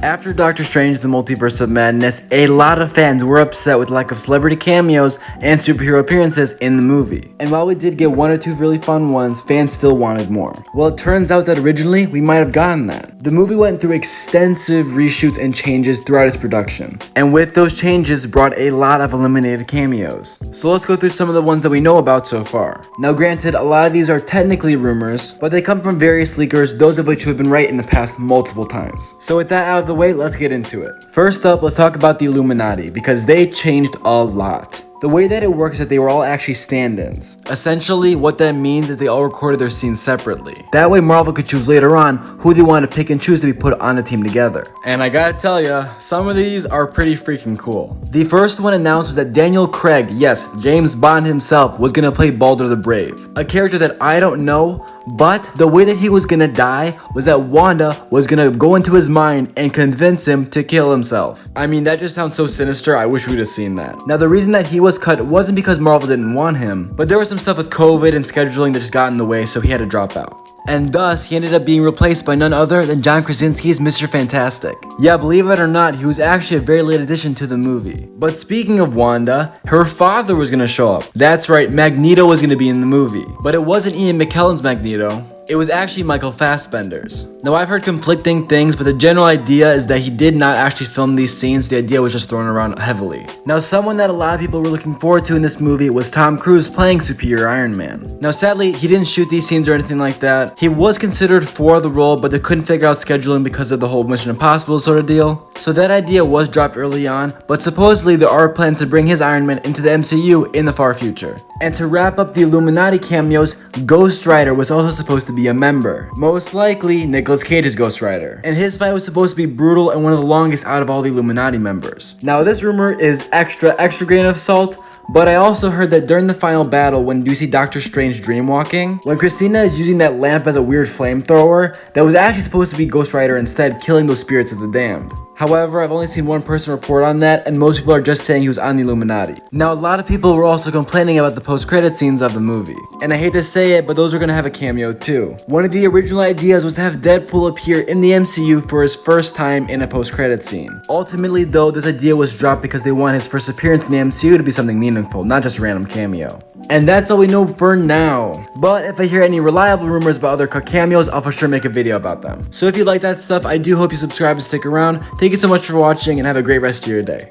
After Doctor Strange the Multiverse of Madness, a lot of fans were upset with the lack of celebrity cameos and superhero appearances in the movie. And while we did get one or two really fun ones, fans still wanted more. Well, it turns out that originally we might have gotten that. The movie went through extensive reshoots and changes throughout its production. And with those changes brought a lot of eliminated cameos. So let's go through some of the ones that we know about so far. Now granted, a lot of these are technically rumors, but they come from various leakers, those of which have been right in the past multiple times. So with that out of the way, let's get into it. First up, let's talk about the Illuminati, because they changed a lot. The way that it works is that they were all actually stand-ins. Essentially, what that means is they all recorded their scenes separately. That way Marvel could choose later on who they wanted to pick and choose to be put on the team together. And I gotta tell ya, some of these are pretty freaking cool. The first one announced was that Daniel Craig, yes, James Bond himself, was gonna play Baldur the Brave. A character that I don't know, but the way that he was gonna die was that Wanda was gonna go into his mind and convince him to kill himself. I mean, that just sounds so sinister, I wish we'd have seen that. Now, the reason that he was cut wasn't because Marvel didn't want him, but there was some stuff with COVID and scheduling that just got in the way, so he had to drop out. And thus, he ended up being replaced by none other than John Krasinski's Mr. Fantastic. Yeah, believe it or not, he was actually a very late addition to the movie. But speaking of Wanda, her father was gonna show up. That's right, Magneto was gonna be in the movie. But it wasn't Ian McKellen's Magneto. It was actually Michael Fassbender's. Now, I've heard conflicting things, but the general idea is that he did not actually film these scenes. The idea was just thrown around heavily. Now, someone that a lot of people were looking forward to in this movie was Tom Cruise playing Superior Iron Man. Now, sadly, he didn't shoot these scenes or anything like that. He was considered for the role, but they couldn't figure out scheduling because of the whole Mission Impossible sort of deal. So that idea was dropped early on, but supposedly there are plans to bring his Iron Man into the MCU in the far future. And to wrap up the Illuminati cameos, Ghost Rider was also supposed to be a member. Most likely, Nicolas Cage's Ghost Rider. And his fight was supposed to be brutal and one of the longest out of all the Illuminati members. Now, this rumor is extra grain of salt, but I also heard that during the final battle, when you see Doctor Strange dreamwalking, when Christina is using that lamp as a weird flamethrower, that was actually supposed to be Ghost Rider instead, killing those spirits of the damned. However, I've only seen one person report on that, and most people are just saying he was on the Illuminati. Now, a lot of people were also complaining about the post-credit scenes of the movie. And I hate to say it, but those are gonna have a cameo too. One of the original ideas was to have Deadpool appear in the MCU for his first time in a post-credit scene. Ultimately, though, this idea was dropped because they want his first appearance in the MCU to be something meaningful, not just a random cameo. And that's all we know for now. But if I hear any reliable rumors about other cut cameos, I'll for sure make a video about them. So if you like that stuff, I do hope you subscribe and stick around. Thank you so much for watching and have a great rest of your day.